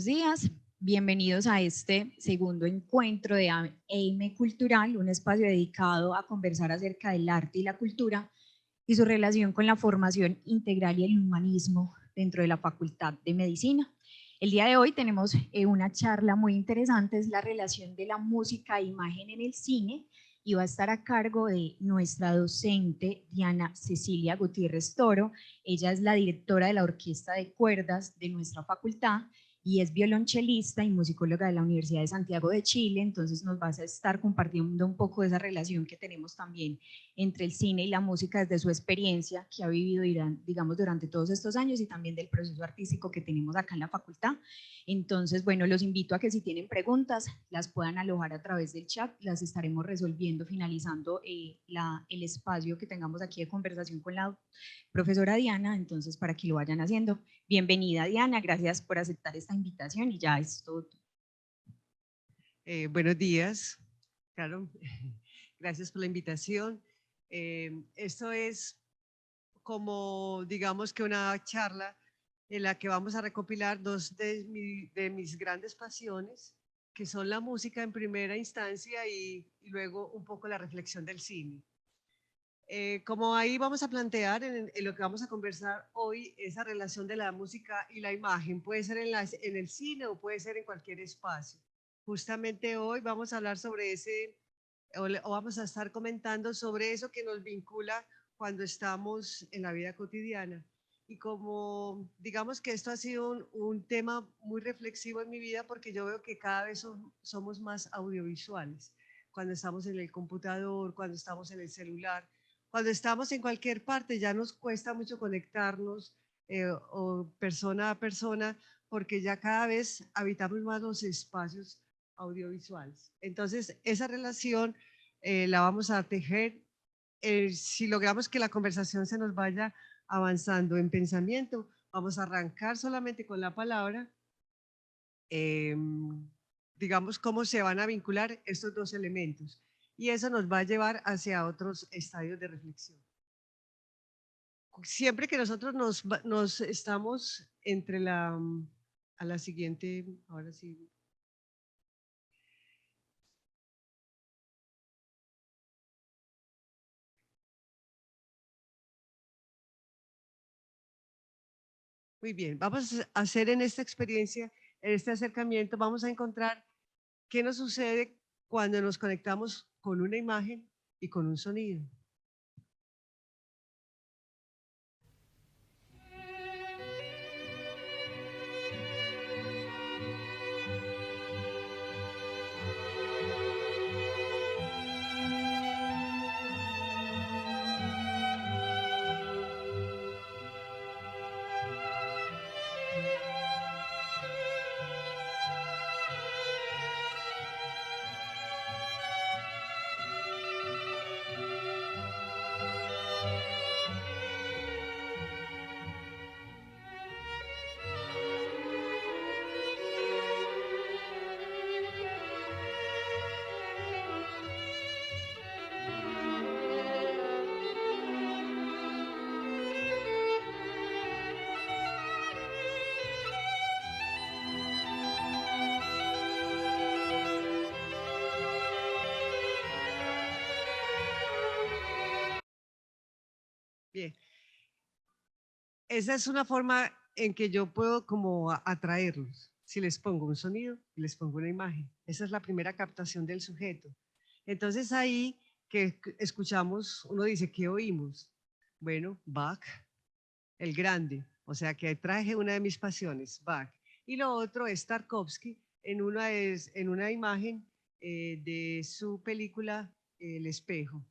buenos días. Bienvenidos a este segundo encuentro de AM Cultural, un espacio dedicado a conversar acerca del arte y la cultura y su relación con la formación integral y el humanismo dentro de la Facultad de Medicina. El día de hoy tenemos una charla muy interesante, es la relación de la música e imagen en el cine, y va a estar a cargo de nuestra docente Diana Cecilia Gutiérrez Toro. Ella es la directora de la Orquesta de Cuerdas de nuestra facultad y es violonchelista y musicóloga de la Universidad de Santiago de Chile, entonces nos va a estar compartiendo un poco de esa relación que tenemos también entre el cine y la música desde su experiencia que ha vivido, digamos, durante todos estos años y también del proceso artístico que tenemos acá en la facultad. Entonces, bueno, los invito a que si tienen preguntas las puedan alojar a través del chat, las estaremos resolviendo finalizando el espacio que tengamos aquí de conversación con la profesora Diana, entonces para que lo vayan haciendo. Bienvenida Diana, gracias por aceptar esta invitación y ya es todo. Buenos días, claro, gracias por la invitación. Esto es como, digamos que una charla en la que vamos a recopilar dos de mis grandes pasiones, que son la música en primera instancia y luego un poco la reflexión del cine. Como ahí vamos a plantear en lo que vamos a conversar hoy, esa relación de la música y la imagen, puede ser en el cine o puede ser en cualquier espacio. Justamente hoy vamos a hablar sobre o vamos a estar comentando sobre eso que nos vincula cuando estamos en la vida cotidiana. Y como digamos que esto ha sido un tema muy reflexivo en mi vida porque yo veo que cada vez somos más audiovisuales. Cuando estamos en el computador, cuando estamos en el celular, cuando estamos en cualquier parte ya nos cuesta mucho conectarnos o persona a persona porque ya cada vez habitamos más los espacios audiovisuales. Entonces, esa relación la vamos a tejer si logramos que la conversación se nos vaya avanzando en pensamiento. Vamos a arrancar solamente con la palabra, eh, digamos, cómo se van a vincular estos dos elementos. Y eso nos va a llevar hacia otros estadios de reflexión. Siempre que nosotros nos estamos entre a la siguiente, ahora sí. Muy bien, vamos a hacer en esta experiencia, en este acercamiento, vamos a encontrar qué nos sucede cuando nos conectamos con una imagen y con un sonido. Bien, esa es una forma en que yo puedo como atraerlos. Si les pongo un sonido, les pongo una imagen. Esa es la primera captación del sujeto. Entonces ahí que escuchamos, uno dice, ¿qué oímos? Bueno, Bach, el grande, o sea que traje una de mis pasiones, Bach. Y lo otro es Tarkovsky en una imagen de su película El espejo.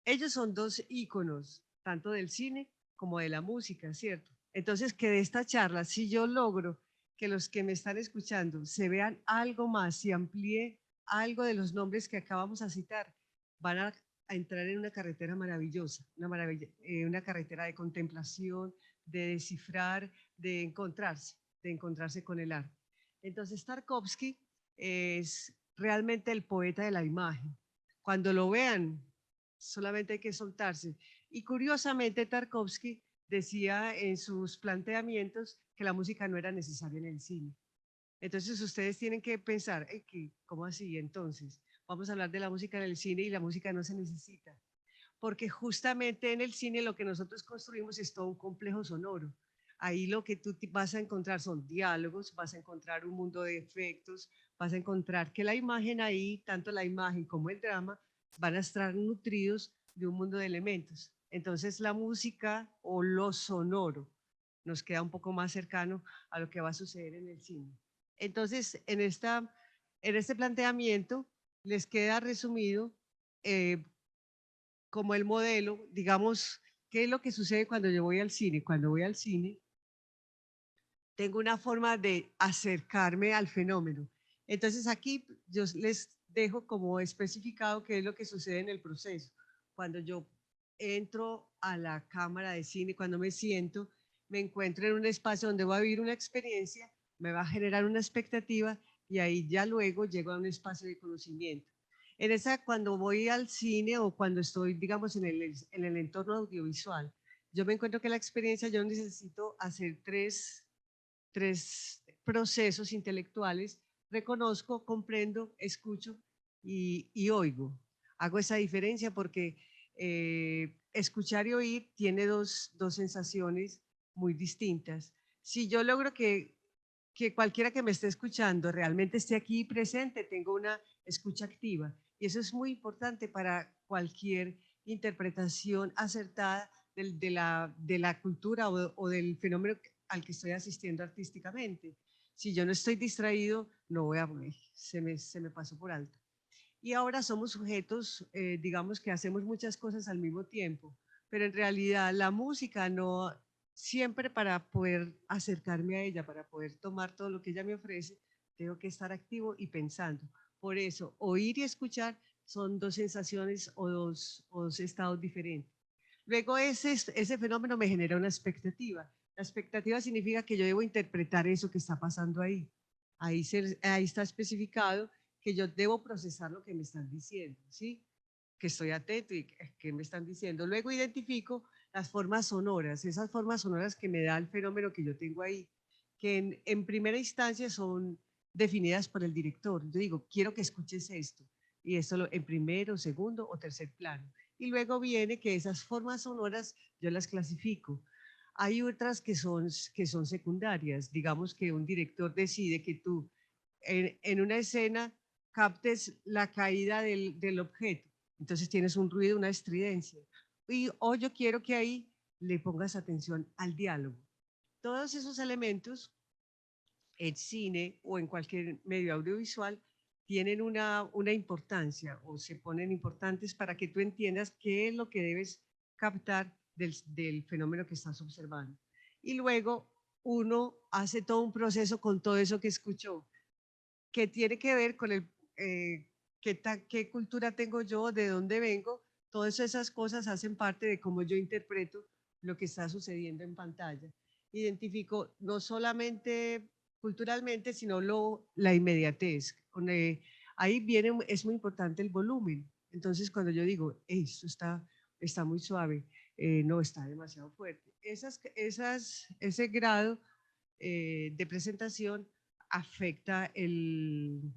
Ellos son dos íconos, tanto del cine como de la música, ¿cierto? Entonces, que de esta charla, si yo logro que los que me están escuchando se vean algo más y amplíe algo de los nombres que acabamos a citar, van a entrar en una carretera maravillosa, una carretera de contemplación, de descifrar, de encontrarse con el arte. Entonces, Tarkovsky es realmente el poeta de la imagen. Cuando lo vean, solamente hay que soltarse. Y curiosamente, Tarkovsky decía en sus planteamientos que la música no era necesaria en el cine. Entonces ustedes tienen que pensar, ¿cómo así? Entonces, vamos a hablar de la música en el cine y la música no se necesita, porque justamente en el cine lo que nosotros construimos es todo un complejo sonoro. Ahí lo que tú vas a encontrar son diálogos, vas a encontrar un mundo de efectos, vas a encontrar que la imagen ahí, tanto la imagen como el drama, van a estar nutridos de un mundo de elementos. Entonces la música o lo sonoro nos queda un poco más cercano a lo que va a suceder en el cine. Entonces, en este planteamiento les queda resumido eh, como el modelo, digamos, ¿qué es lo que sucede cuando yo voy al cine? Cuando voy al cine, tengo una forma de acercarme al fenómeno. Entonces aquí yo les dejo como especificado qué es lo que sucede en el proceso. Cuando yo entro a la cámara de cine, cuando me siento, me encuentro en un espacio donde voy a vivir una experiencia, me va a generar una expectativa y ahí ya luego llego a un espacio de conocimiento. En esa, cuando voy al cine o cuando estoy, digamos, en el entorno audiovisual, yo me encuentro que la experiencia, yo necesito hacer tres procesos intelectuales: reconozco, comprendo, escucho y oigo. Hago esa diferencia porque escuchar y oír tiene dos sensaciones muy distintas. Si yo logro que cualquiera que me esté escuchando realmente esté aquí presente, tengo una escucha activa. Y eso es muy importante para cualquier interpretación acertada de la cultura o del fenómeno al que estoy asistiendo artísticamente. Si yo no estoy distraído, no voy a, se me pasó por alto. Y ahora somos sujetos, digamos que hacemos muchas cosas al mismo tiempo, pero en realidad la música no, siempre para poder acercarme a ella, para poder tomar todo lo que ella me ofrece, tengo que estar activo y pensando. Por eso, oír y escuchar son dos sensaciones o dos estados diferentes. Luego ese fenómeno me genera una expectativa. La expectativa significa que yo debo interpretar eso que está pasando ahí. Ahí está especificado que yo debo procesar lo que me están diciendo, ¿sí? Que estoy atento y que me están diciendo. Luego identifico las formas sonoras, esas formas sonoras que me da el fenómeno que yo tengo ahí, que en primera instancia son definidas por el director. Yo digo, quiero que escuches esto, y esto en primero, segundo o tercer plano. Y luego viene que esas formas sonoras yo las clasifico. Hay otras que son secundarias. Digamos que un director decide que tú en una escena captes la caída del objeto. Entonces tienes un ruido, una estridencia. O yo quiero que ahí le pongas atención al diálogo. Todos esos elementos en cine o en cualquier medio audiovisual tienen una importancia o se ponen importantes para que tú entiendas qué es lo que debes captar del fenómeno que estás observando. Y luego uno hace todo un proceso con todo eso que escuchó, que tiene que ver con qué cultura tengo yo, de dónde vengo. Todas esas cosas hacen parte de cómo yo interpreto lo que está sucediendo en pantalla. Identifico no solamente culturalmente, sino la inmediatez. Ahí viene, es muy importante el volumen. Entonces, cuando yo digo, esto está muy suave, no está demasiado fuerte. Ese grado de presentación afecta el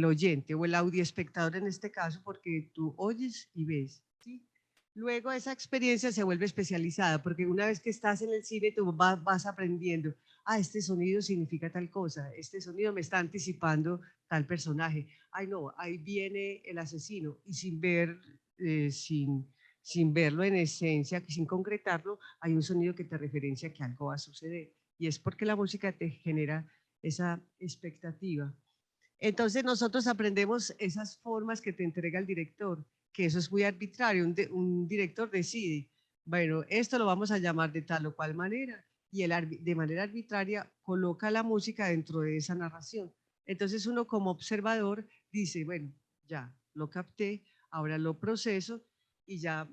oyente o el audioespectador en este caso, porque tú oyes y ves, ¿sí? Luego esa experiencia se vuelve especializada, porque una vez que estás en el cine tú vas aprendiendo, este sonido significa tal cosa, este sonido me está anticipando tal personaje, ay no, ahí viene el asesino, y sin verlo en esencia, sin concretarlo, hay un sonido que te referencia que algo va a suceder. Y es porque la música te genera esa expectativa. Entonces nosotros aprendemos esas formas que te entrega el director, que eso es muy arbitrario. Un director decide, bueno, esto lo vamos a llamar de tal o cual manera, y de manera arbitraria coloca la música dentro de esa narración. Entonces uno como observador dice, bueno, ya lo capté, ahora lo proceso y ya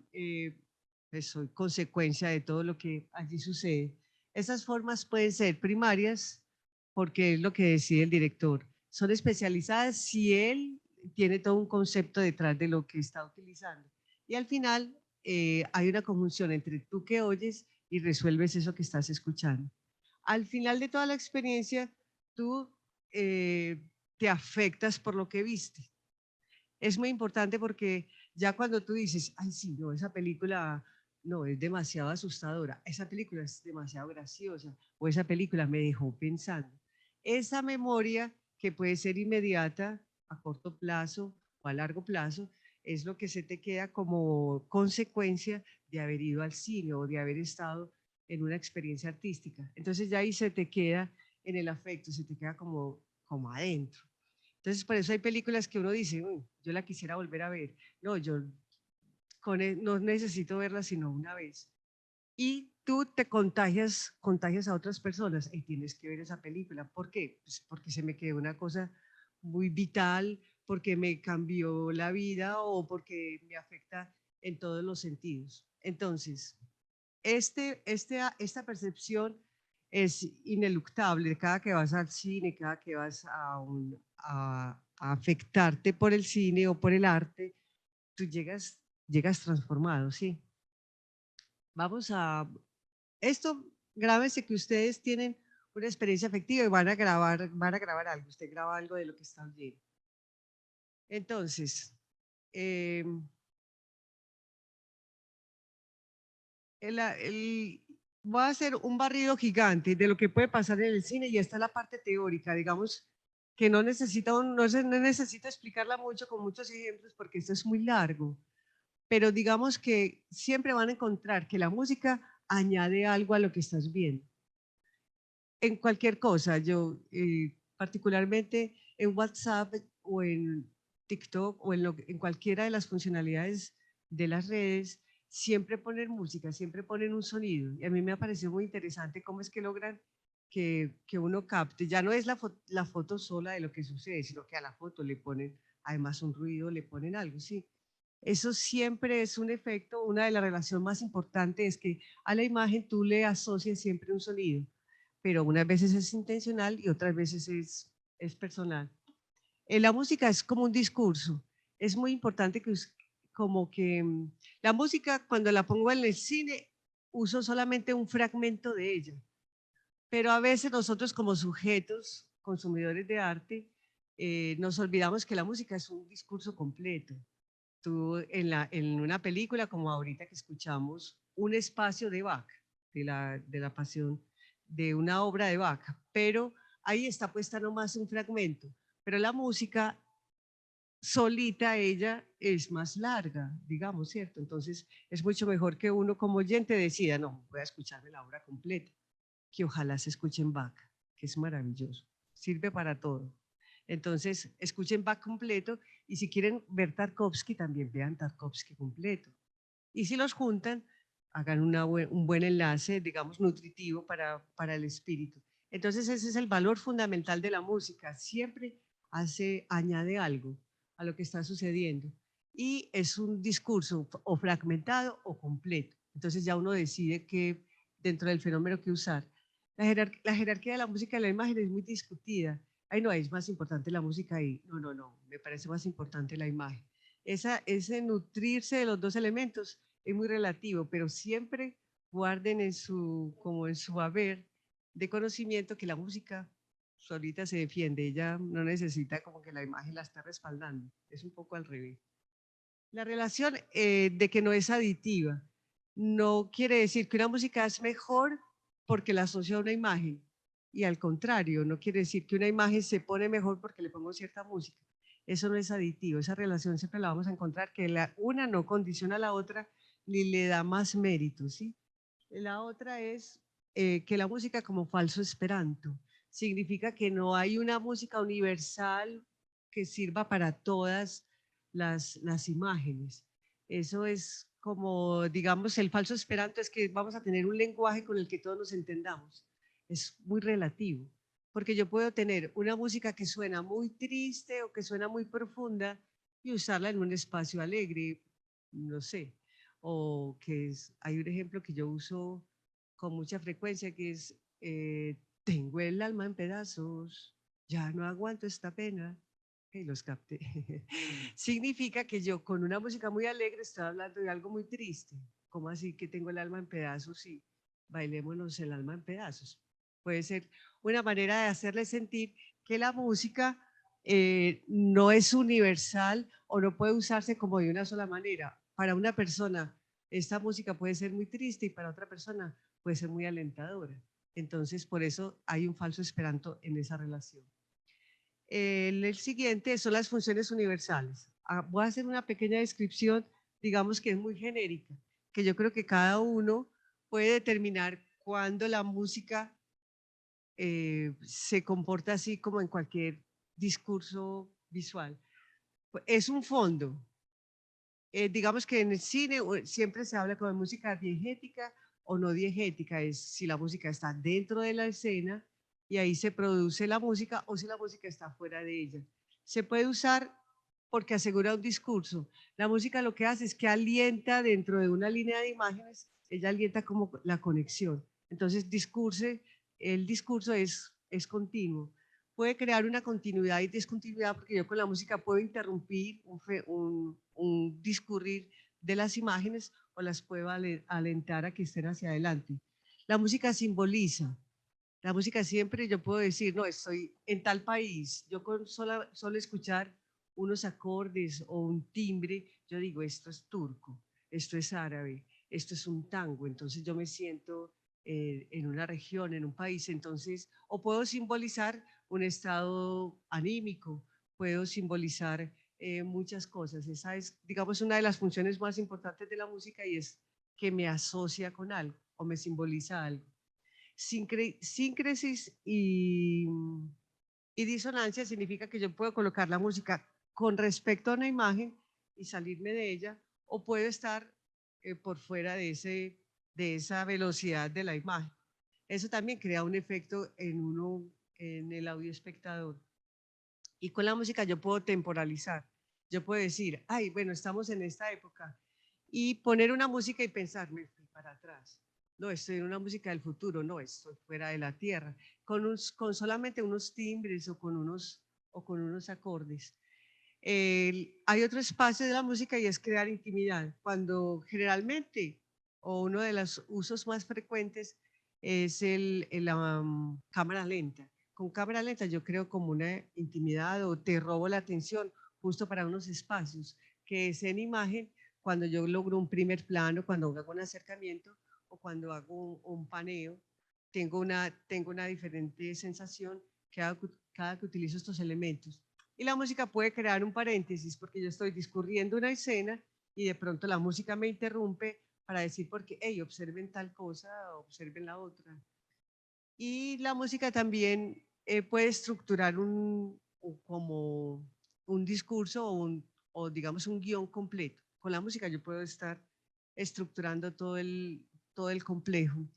soy consecuencia de todo lo que allí sucede. Esas formas pueden ser primarias, porque es lo que decide el director. Son especializadas si él tiene todo un concepto detrás de lo que está utilizando. Y al final hay una conjunción entre tú que oyes y resuelves eso que estás escuchando. Al final de toda la experiencia, tú te afectas por lo que viste. Es muy importante porque ya cuando tú dices, ay, sí, no, esa película no es demasiado asustadora, esa película es demasiado graciosa, o esa película me dejó pensando. Esa memoria que puede ser inmediata, a corto plazo o a largo plazo, es lo que se te queda como consecuencia de haber ido al cine o de haber estado en una experiencia artística. Entonces ya ahí se te queda en el afecto, se te queda como adentro. Entonces, por eso hay películas que uno dice, yo la quisiera volver a ver. No, yo no necesito verla sino una vez. Y tú te contagias a otras personas y tienes que ver esa película. ¿Por qué? Pues porque se me quedó una cosa muy vital, porque me cambió la vida o porque me afecta en todos los sentidos. Entonces, esta percepción es ineluctable. Cada que vas al cine, cada que vas a afectarte por el cine o por el arte, tú llegas transformado, ¿sí? Vamos a... Esto, grábense que ustedes tienen una experiencia afectiva y van a grabar algo. Usted graba algo de lo que están viendo. Entonces, eh, voy a hacer un barrido gigante de lo que puede pasar en el cine y esta es la parte teórica, digamos, que no necesita, no necesita explicarla mucho con muchos ejemplos porque esto es muy largo, pero digamos que siempre van a encontrar que la música añade algo a lo que estás viendo. En cualquier cosa, yo particularmente en WhatsApp o en TikTok o en cualquiera de las funcionalidades de las redes, siempre ponen música, siempre ponen un sonido. Y a mí me ha parecido muy interesante cómo es que logran que uno capte. Ya no es la foto sola de lo que sucede, sino que a la foto le ponen además un ruido, le ponen algo, sí. Eso siempre es un efecto, una de las relaciones más importantes es que a la imagen tú le asocias siempre un sonido, pero unas veces es intencional y otras veces es personal. La música es como un discurso. Es muy importante que como que la música cuando la pongo en el cine uso solamente un fragmento de ella, pero a veces nosotros como sujetos, consumidores de arte, nos olvidamos que la música es un discurso completo. Tú en una película como ahorita que escuchamos un espacio de Bach, de la pasión, de una obra de Bach, pero ahí está puesta nomás un fragmento, pero la música solita ella es más larga, digamos, ¿cierto? Entonces es mucho mejor que uno como oyente decida, no, voy a escucharme la obra completa, que ojalá se escuche en Bach, que es maravilloso, sirve para todo. Entonces, escuchen Bach completo y si quieren ver Tarkovsky, también vean Tarkovsky completo. Y si los juntan, hagan un buen enlace, digamos, nutritivo para el espíritu. Entonces, ese es el valor fundamental de la música. Siempre añade algo a lo que está sucediendo. Y es un discurso o fragmentado o completo. Entonces ya uno decide qué dentro del fenómeno que usar. La jerarquía de la música y la imagen es muy discutida. Ay, no, es más importante la música y no, me parece más importante la imagen. Ese nutrirse de los dos elementos es muy relativo, pero siempre guarden como en su haber de conocimiento que la música solita se defiende, ella no necesita como que la imagen la está respaldando, es un poco al revés. La relación de que no es aditiva no quiere decir que una música es mejor porque la asocio a una imagen y al contrario, no quiere decir que una imagen se pone mejor porque le pongo cierta música. Eso no es aditivo, esa relación siempre la vamos a encontrar, que una no condiciona a la otra ni le da más mérito, ¿sí? La otra es que la música como falso esperanto significa que no hay una música universal que sirva para todas las imágenes. Eso es como, digamos, el falso esperanto es que vamos a tener un lenguaje con el que todos nos entendamos. Es muy relativo, porque yo puedo tener una música que suena muy triste o que suena muy profunda y usarla en un espacio alegre, no sé, o hay un ejemplo que yo uso con mucha frecuencia que es, tengo el alma en pedazos, ya no aguanto esta pena. Y los capté. Significa que yo con una música muy alegre estoy hablando de algo muy triste. ¿Cómo así que tengo el alma en pedazos? Sí, bailémonos el alma en pedazos. Puede ser una manera de hacerle sentir que la música no es universal o no puede usarse como de una sola manera. Para una persona esta música puede ser muy triste y para otra persona puede ser muy alentadora. Entonces, por eso hay un falso esperanto en esa relación. El siguiente son las funciones universales. Voy a hacer una pequeña descripción, digamos que es muy genérica, que yo creo que cada uno puede determinar cuándo la música se comporta así como en cualquier discurso visual. Es un fondo. Digamos que en el cine siempre se habla como de música diegética o no diegética, es si la música está dentro de la escena y ahí se produce la música o si la música está fuera de ella. Se puede usar porque asegura un discurso. La música lo que hace es que alienta dentro de una línea de imágenes, ella alienta como la conexión. Entonces, el discurso es continuo. Puede crear una continuidad y discontinuidad porque yo con la música puedo interrumpir un discurrir de las imágenes o las puedo alentar a que estén hacia adelante. La música simboliza. La música siempre yo puedo decir, no, estoy en tal país. Yo con solo escuchar unos acordes o un timbre, yo digo, esto es turco, esto es árabe, esto es un tango. Entonces yo me siento en una región, en un país. Entonces, o puedo simbolizar un estado anímico, puedo simbolizar muchas cosas. Esa es, digamos, una de las funciones más importantes de la música y es que me asocia con algo o me simboliza algo. Síncresis y disonancia significa que yo puedo colocar la música con respecto a una imagen y salirme de ella, o puedo estar por fuera de esa velocidad de la imagen. Eso también crea un efecto en el audio espectador. Y con la música yo puedo temporalizar. Yo puedo decir, ay, bueno, estamos en esta época. Y poner una música y pensar, me fui para atrás. No, estoy en una música del futuro, no, estoy fuera de la tierra. Con solamente unos timbres o con unos acordes. Hay otro espacio de la música y es crear intimidad. Cuando generalmente, o uno de los usos más frecuentes, es la cámara lenta. Con cámara lenta yo creo como una intimidad o te robo la atención justo para unos espacios, que es en imagen cuando yo logro un primer plano, cuando hago un acercamiento o cuando hago un paneo, tengo una diferente sensación cada que utilizo estos elementos. Y la música puede crear un paréntesis porque yo estoy discurriendo una escena y de pronto la música me interrumpe para decir porque, hey, observen tal cosa, observen la otra. Y la música también puede estructurar como un discurso o digamos un guión completo. Con la música yo puedo estar estructurando todo el complejo.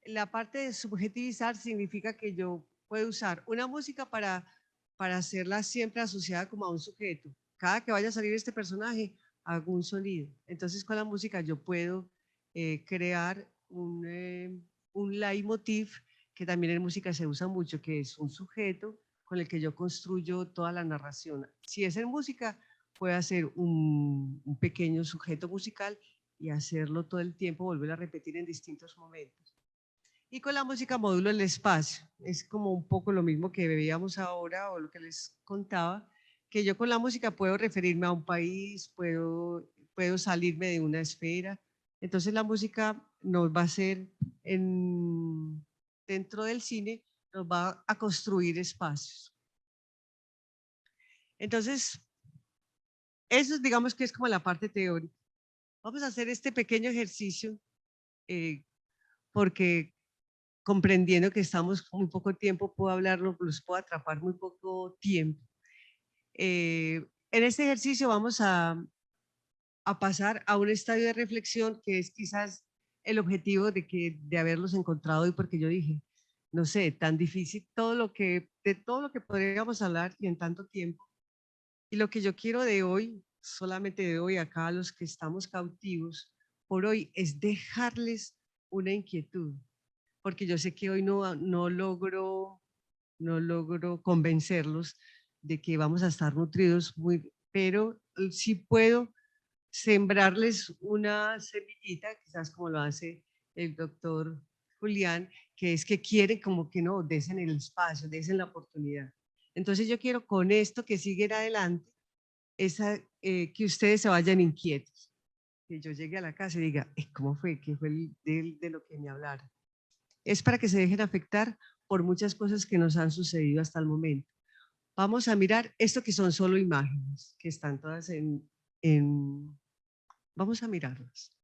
La parte de subjetivizar significa que yo puedo usar una música para hacerla siempre asociada como a un sujeto. Cada que vaya a salir este personaje, hago un sonido. Entonces con la música yo puedo crear un leitmotiv que también en música se usa mucho, que es un sujeto con el que yo construyo toda la narración. Si es en música, puedo hacer un pequeño sujeto musical y hacerlo todo el tiempo, volver a repetir en distintos momentos. Y con la música modulo el espacio. Es como un poco lo mismo que veíamos ahora o lo que les contaba, que yo con la música puedo referirme a un país, puedo salirme de una esfera. Entonces la música nos va a hacer dentro del cine, nos va a construir espacios. Entonces, eso digamos que es como la parte teórica. Vamos a hacer este pequeño ejercicio porque comprendiendo que estamos con muy poco tiempo, puedo hablarlo, los puedo atrapar muy poco tiempo. En este ejercicio vamos a pasar a un estadio de reflexión que es quizás el objetivo de haberlos encontrado y porque yo dije, no sé, tan difícil de todo lo que podríamos hablar y en tanto tiempo. Y lo que yo quiero de hoy, solamente de hoy acá a los que estamos cautivos por hoy, es dejarles una inquietud, porque yo sé que hoy no logro convencerlos de que vamos a estar nutridos, pero sí puedo sembrarles una semillita, quizás como lo hace el doctor Julián, que es que quiere como que no, desen el espacio, desen la oportunidad. Entonces yo quiero con esto que siguen adelante, que ustedes se vayan inquietos. Que yo llegue a la casa y diga, ¿cómo fue? ¿Qué fue de lo que me hablaron? Es para que se dejen afectar por muchas cosas que nos han sucedido hasta el momento. Vamos a mirar esto que son solo imágenes, que están todas vamos a mirarlas.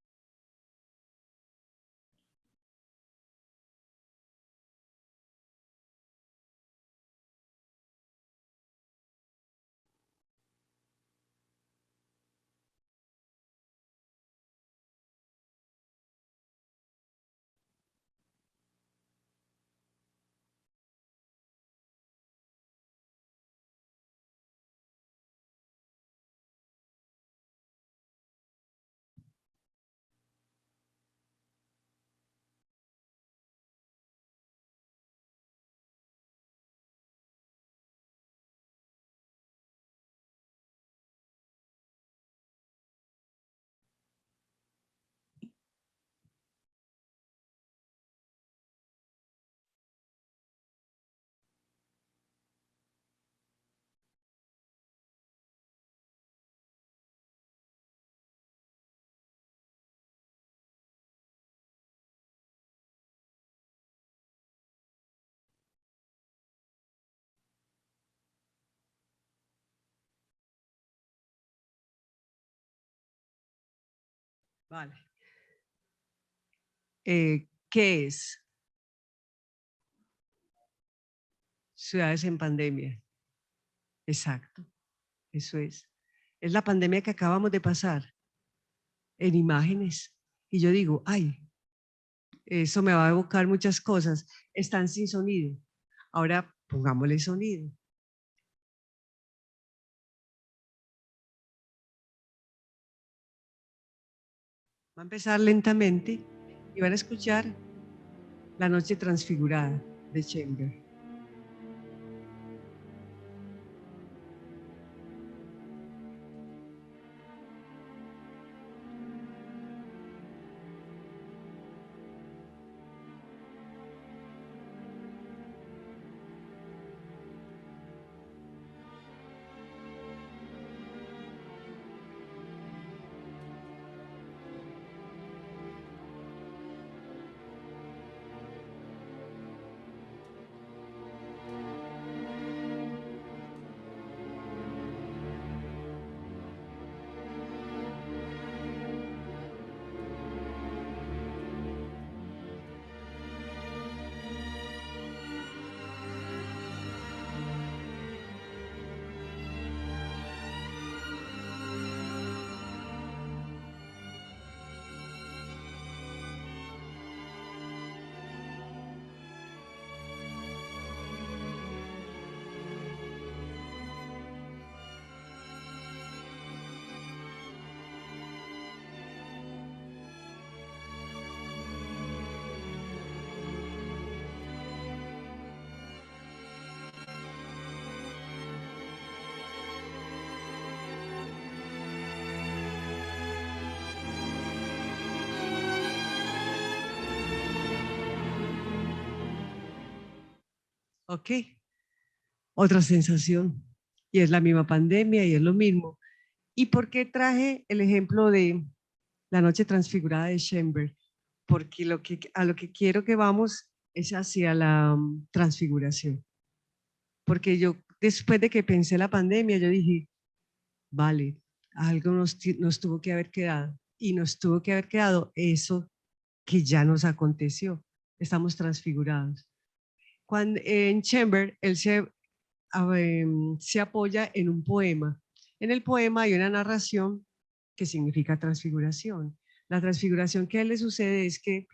Vale. ¿Qué es? Ciudades en pandemia. Exacto, eso es. Es la pandemia que acabamos de pasar en imágenes. Y yo digo, ay, eso me va a evocar muchas cosas. Están sin sonido. Ahora pongámosle sonido. Va a empezar lentamente y van a escuchar La noche transfigurada de Chamber. ¿Ok? Otra sensación. Y es la misma pandemia y es lo mismo. ¿Y por qué traje el ejemplo de La noche transfigurada de Schoenberg? Porque a lo que quiero que vamos es hacia la transfiguración. Porque yo, después de que pensé la pandemia, yo dije, vale, algo nos tuvo que haber quedado. Y nos tuvo que haber quedado eso que ya nos aconteció. Estamos transfigurados. Cuando, en Chamber, él se apoya en un poema. En el poema hay una narración que significa transfiguración. La transfiguración que a él le sucede es que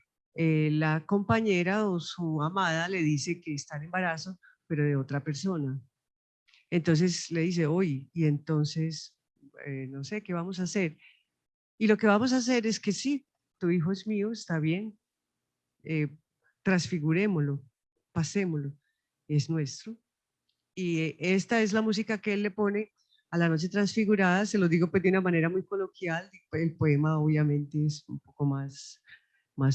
la compañera o su amada le dice que está en embarazo, pero de otra persona. Entonces le dice, oye, y entonces, no sé, ¿qué vamos a hacer? Y lo que vamos a hacer es que sí, tu hijo es mío, está bien, eh, transfigurémoslo, pasémoslo, es nuestro. Y esta es la música que él le pone a La noche transfigurada, se lo digo pues de una manera muy coloquial, el poema obviamente es un poco más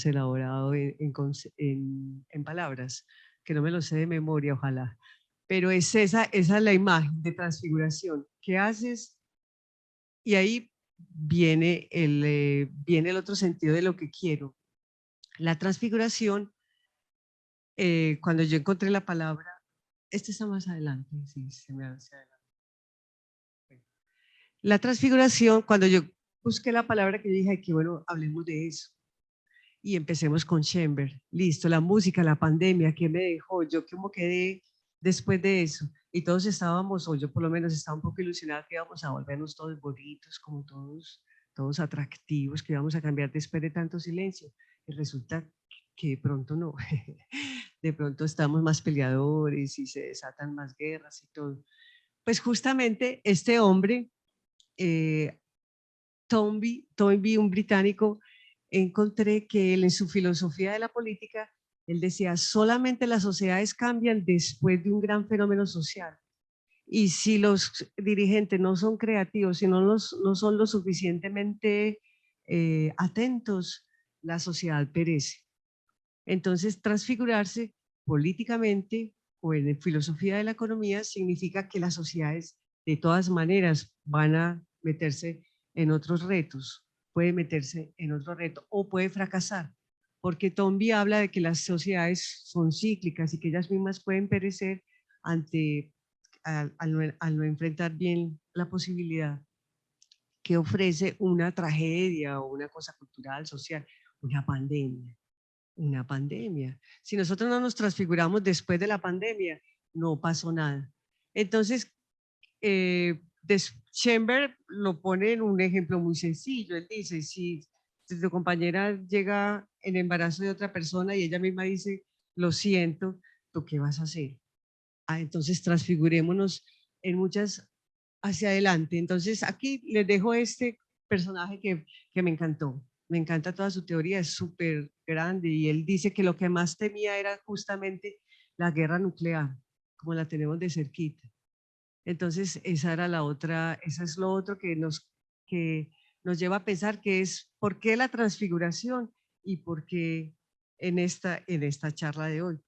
elaborado en palabras, que no me lo sé de memoria, ojalá. pero esa es la imagen de transfiguración. ¿Qué haces? Y ahí viene el otro sentido de lo que quiero. La transfiguración, cuando yo encontré la palabra, este está más adelante, sí, se me hace adelante. La transfiguración, cuando yo busqué la palabra que yo dije, que bueno, hablemos de eso. Y empecemos con Chamber. Listo, la música, la pandemia, ¿qué me dejó? Yo cómo quedé después de eso. Y todos estábamos, o yo por lo menos estaba un poco ilusionada que íbamos a volvernos todos bonitos, como todos atractivos, que íbamos a cambiar después de tanto silencio. Y resulta que de pronto no. De pronto estamos más peleadores y se desatan más guerras y todo. Pues justamente este hombre, Toynbee, un británico, encontré que él en su filosofía de la política, él decía, solamente las sociedades cambian después de un gran fenómeno social. Y si los dirigentes no son creativos, si no son lo suficientemente atentos, la sociedad perece. Entonces, transfigurarse políticamente o en filosofía de la economía significa que las sociedades de todas maneras van a meterse en otros retos, puede meterse en otro reto o puede fracasar, porque Toynbee habla de que las sociedades son cíclicas y que ellas mismas pueden perecer al no enfrentar bien la posibilidad que ofrece una tragedia o una cosa cultural, social, una pandemia. Una pandemia. Si nosotros no nos transfiguramos después de la pandemia, no pasó nada. Entonces, Chamber lo pone en un ejemplo muy sencillo. Él dice, si tu compañera llega en embarazo de otra persona y ella misma dice, lo siento, ¿tú qué vas a hacer? Entonces transfigurémonos en muchas hacia adelante. Entonces aquí les dejo este personaje que me encantó. Me encanta toda su teoría, es súper grande y él dice que lo que más temía era justamente la guerra nuclear, como la tenemos de cerquita. Entonces esa era la otra, esa es lo otro que nos lleva a pensar que es por qué la transfiguración y por qué en esta charla de hoy.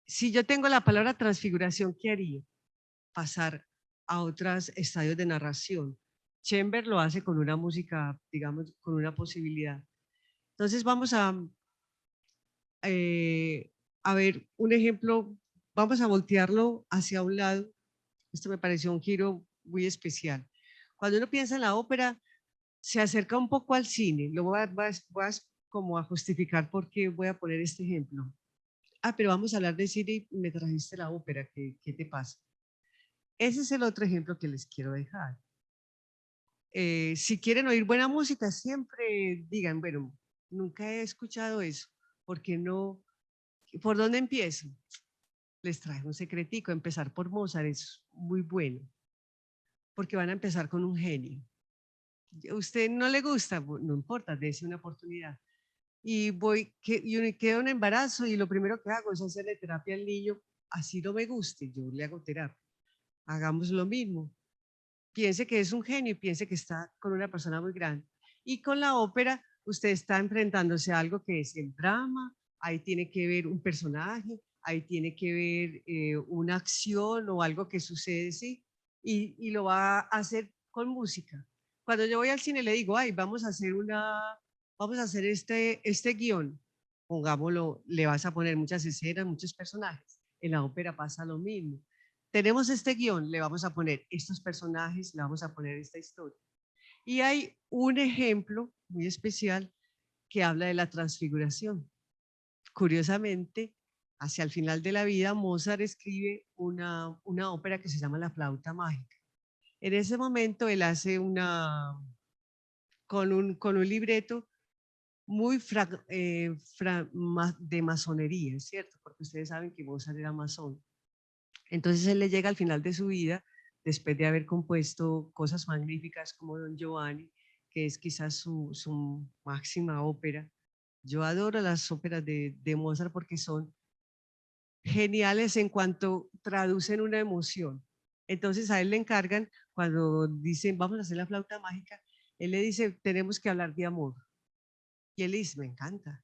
Si yo tengo la palabra transfiguración, ¿qué haría? Pasar a otros estadios de narración. Chamber lo hace con una música, digamos, con una posibilidad. Entonces vamos a ver un ejemplo, vamos a voltearlo hacia un lado. Esto me pareció un giro muy especial. Cuando uno piensa en la ópera, se acerca un poco al cine. Lo voy a como a justificar por qué voy a poner este ejemplo. Pero vamos a hablar de cine y me trajiste la ópera, ¿qué te pasa? Ese es el otro ejemplo que les quiero dejar. Si quieren oír buena música, siempre digan, bueno, nunca he escuchado eso, ¿por qué no? ¿Por dónde empiezo? Les traigo un secretico, empezar por Mozart es muy bueno, porque van a empezar con un genio. ¿A usted no le gusta? No importa, dése una oportunidad. Y quedo en embarazo y lo primero que hago es hacerle terapia al niño, así no me guste, yo le hago terapia. Hagamos lo mismo. Piense que es un genio y piense que está con una persona muy grande. Y con la ópera, usted está enfrentándose a algo que es el drama, ahí tiene que ver un personaje, ahí tiene que ver una acción o algo que sucede, ¿sí? Y lo va a hacer con música. Cuando yo voy al cine le digo, ay, vamos a hacer este guión, pongámoslo, le vas a poner muchas escenas, muchos personajes. En la ópera pasa lo mismo. Tenemos este guión, le vamos a poner estos personajes, le vamos a poner esta historia. Y hay un ejemplo muy especial que habla de la transfiguración. Curiosamente, hacia el final de la vida, Mozart escribe una ópera que se llama La flauta mágica. En ese momento él hace con un libreto muy de masonería, ¿cierto? Porque ustedes saben que Mozart era masón. Entonces él le llega al final de su vida, después de haber compuesto cosas magníficas como Don Giovanni, que es quizás su máxima ópera. Yo adoro las óperas de Mozart porque son geniales en cuanto traducen una emoción. Entonces a él le encargan, cuando dicen, vamos a hacer la flauta mágica, él le dice, tenemos que hablar de amor. Y él dice, me encanta.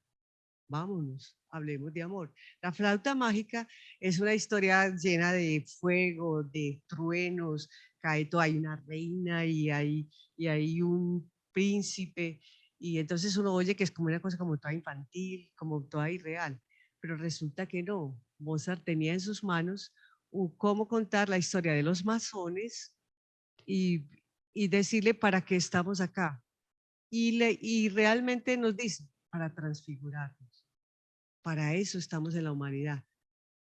vámonos, hablemos de amor. La flauta mágica es una historia llena de fuego, de truenos, cae todo, hay una reina y hay un príncipe, y entonces uno oye que es como una cosa como toda infantil, como toda irreal, pero resulta que no. Mozart tenía en sus manos cómo contar la historia de los masones y, y decirle para qué estamos acá. Y realmente nos dice, para transfigurarnos. Para eso estamos en la humanidad.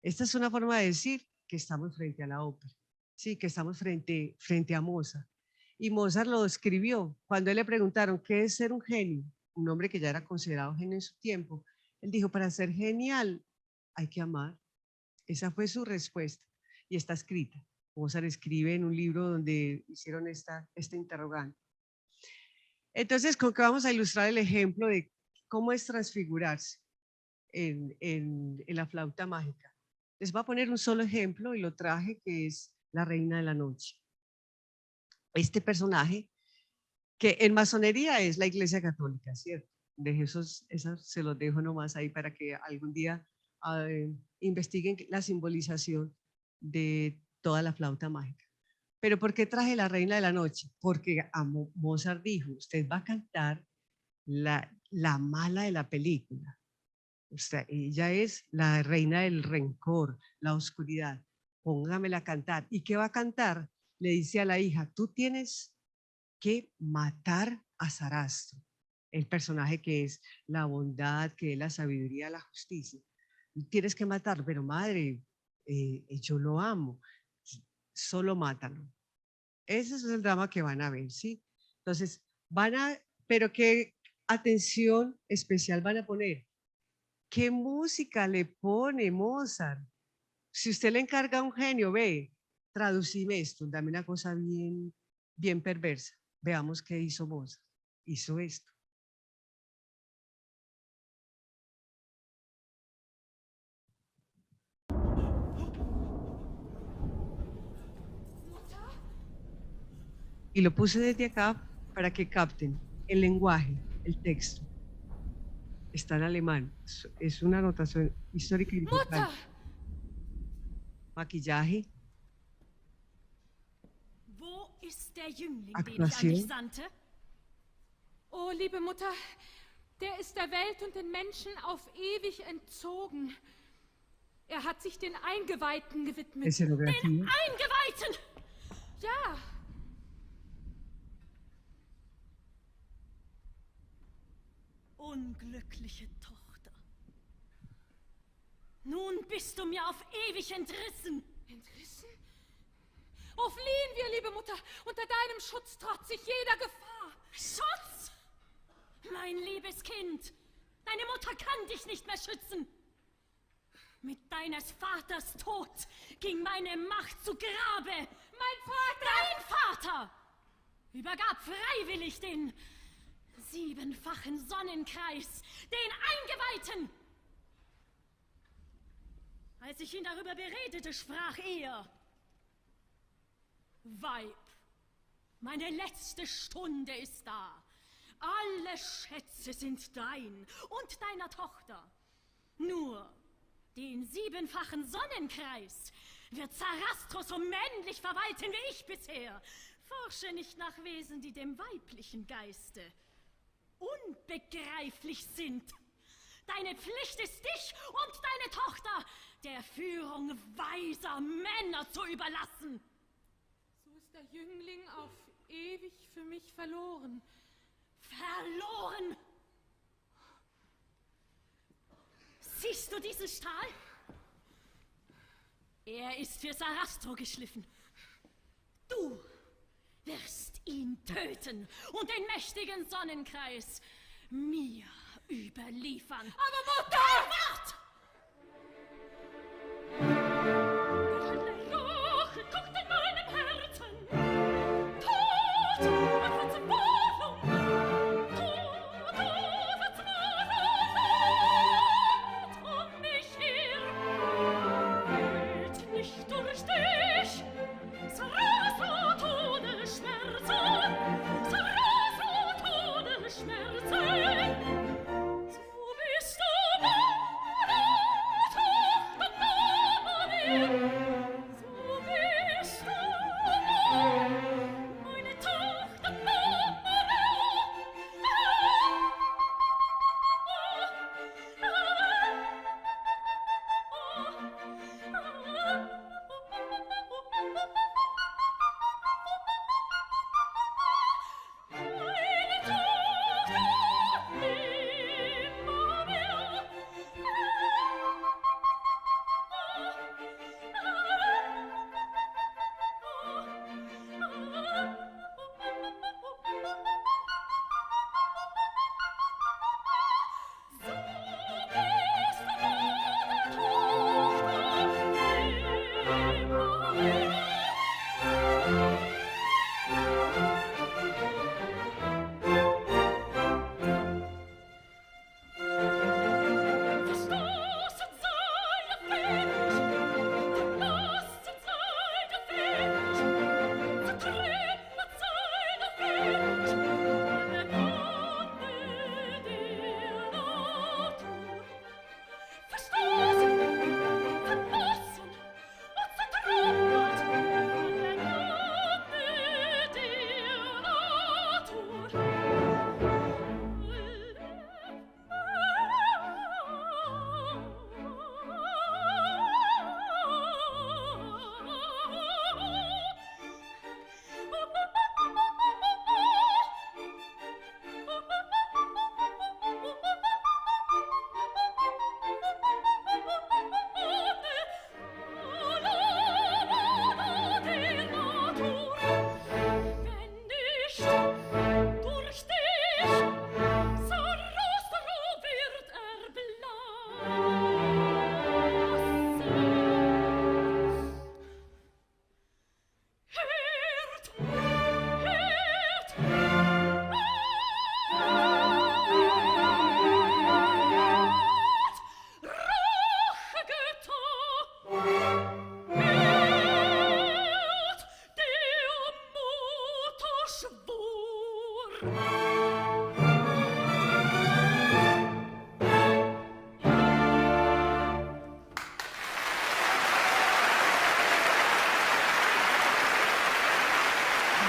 Esta es una forma de decir que estamos frente a la ópera, sí, que estamos frente a Mozart. Y Mozart lo escribió. Cuando él le preguntaron qué es ser un genio, un hombre que ya era considerado genio en su tiempo, él dijo, para ser genial hay que amar. Esa fue su respuesta y está escrita. Mozart escribe en un libro donde hicieron este interrogante. Entonces, ¿con qué vamos a ilustrar el ejemplo de cómo es transfigurarse en la flauta mágica? Les voy a poner un solo ejemplo y lo traje, que es la Reina de la Noche. Este personaje, que en masonería es la Iglesia Católica, ¿cierto? De esos se los dejo nomás ahí para que algún día investiguen la simbolización de toda la flauta mágica. Pero ¿por qué traje la Reina de la Noche? Porque Mozart dijo, usted va a cantar la mala de la película. O sea, ella es la reina del rencor, la oscuridad. Póngamela a cantar. ¿Y qué va a cantar? Le dice a la hija, tú tienes que matar a Sarastro, el personaje que es la bondad, que es la sabiduría, la justicia. Tienes que matar, pero madre, yo lo amo, solo mátalo. Ese es el drama que van a ver, ¿sí? Entonces, pero qué atención especial van a poner. ¿Qué música le pone Mozart? Si usted le encarga a un genio, ve, traducime esto, dame una cosa bien perversa. Veamos qué hizo Mozart. Hizo esto. Y lo puse desde acá para que capten el lenguaje, el texto. Está en alemán. Es una anotación histórica importante. Maquillaje. Wo ist der Jüngling, den ich an Actuación. dich sandte? Oh, liebe Mutter, der ist der Welt und den Menschen auf ewig entzogen. Er hat sich den Eingeweihten gewidmet. Escenografía. Den Eingeweihten! Ja. Unglückliche Tochter. Nun bist du mir auf ewig entrissen. Entrissen? Oh, fliehen wir, liebe Mutter. Unter deinem Schutz trotz sich jeder Gefahr. Schutz! Mein liebes Kind, deine Mutter kann dich nicht mehr schützen. Mit deines Vaters Tod ging meine Macht zu Grabe. Mein Vater! Dein Vater übergab freiwillig den 7-fachen Sonnenkreis, den Eingeweihten. Als ich ihn darüber beredete, sprach er: Weib, meine letzte Stunde ist da. Alle Schätze sind dein und deiner Tochter. Nur den 7-fachen Sonnenkreis wird Sarastro so männlich verwalten wie ich bisher. Forsche nicht nach Wesen, die dem weiblichen Geiste unbegreiflich sind. Deine Pflicht ist, dich und deine Tochter der Führung weiser Männer zu überlassen. So ist der Jüngling auf ewig für mich verloren. Verloren! Siehst du diesen Stahl? Er ist für Sarastro geschliffen. Du wirst ihn töten und den mächtigen Sonnenkreis mir überliefern. Aber Mutter! Dein Wort! Rache kocht in meinem Herzen. Tod und Verzweiflung. Tod und Verzweiflung mich her. Hält nicht durch dich. Sarastro Todesschmerzen. Sarastro Todesschmerzen. So bist du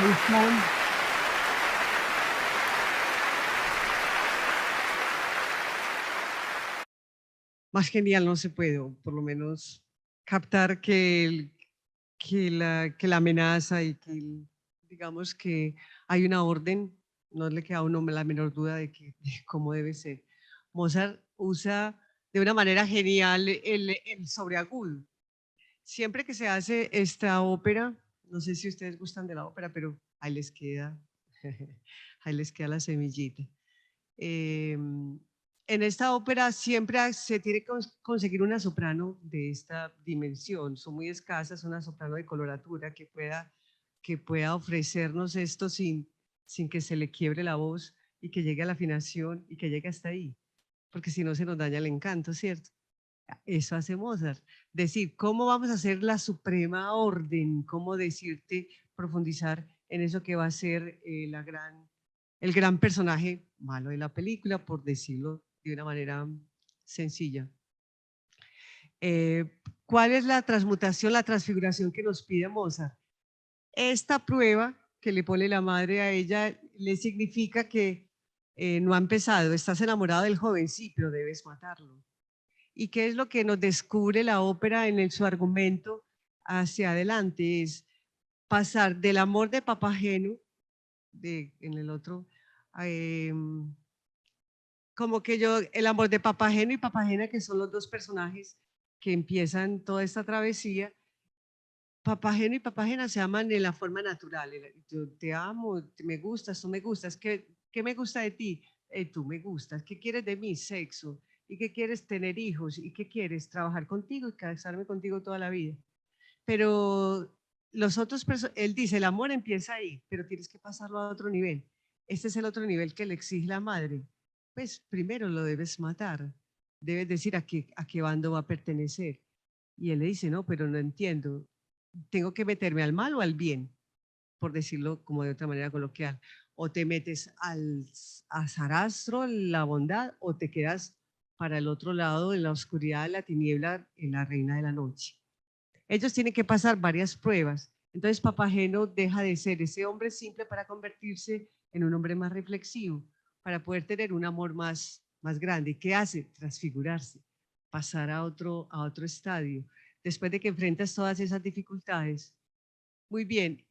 iPhone. Más genial no se puede, o por lo menos captar que la amenaza y digamos que hay una orden, no le queda a uno la menor duda de cómo debe ser. Mozart usa de una manera genial el sobreagudo. Siempre que se hace esta ópera, no sé si ustedes gustan de la ópera, pero ahí les queda, ahí les queda la semillita. En esta ópera siempre se tiene que conseguir una soprano de esta dimensión. Son muy escasas, una soprano de coloratura que pueda ofrecernos esto sin que se le quiebre la voz y que llegue a la afinación y que llegue hasta ahí, porque si no se nos daña el encanto, ¿cierto? Eso hace Mozart. Decir, ¿cómo vamos a hacer la suprema orden? ¿Cómo decirte, profundizar en eso que va a ser el gran personaje malo de la película, por decirlo de una manera sencilla? ¿Cuál es la transmutación, la transfiguración que nos pide Mozart? Esta prueba que le pone la madre a ella le significa que no ha empezado, estás enamorado del joven, sí, pero debes matarlo. ¿Y qué es lo que nos descubre la ópera su argumento hacia adelante? Es pasar del amor de Papageno, en el otro, como que el amor de Papageno y Papagena, que son los dos personajes que empiezan toda esta travesía. Papageno y Papagena se aman de la forma natural. Yo te amo, me gustas, tú me gustas. ¿Qué me gusta de ti? Tú me gustas. ¿Qué quieres de mí? Sexo. ¿Y qué quieres? Tener hijos. ¿Y qué quieres? Trabajar contigo y casarme contigo toda la vida. Pero él dice, el amor empieza ahí, pero tienes que pasarlo a otro nivel. Este es el otro nivel que le exige la madre. Pues primero lo debes matar. Debes decir a qué bando va a pertenecer. Y él le dice, no, pero no entiendo. ¿Tengo que meterme al mal o al bien? Por decirlo como de otra manera coloquial. O te metes a Sarastro, la bondad, o te quedas para el otro lado, en la oscuridad, en la tiniebla, en la reina de la noche. Ellos tienen que pasar varias pruebas. Entonces Papageno deja de ser ese hombre simple para convertirse en un hombre más reflexivo, para poder tener un amor más grande. ¿Qué hace? Transfigurarse, pasar a otro estadio. Después de que enfrentas todas esas dificultades. Muy bien.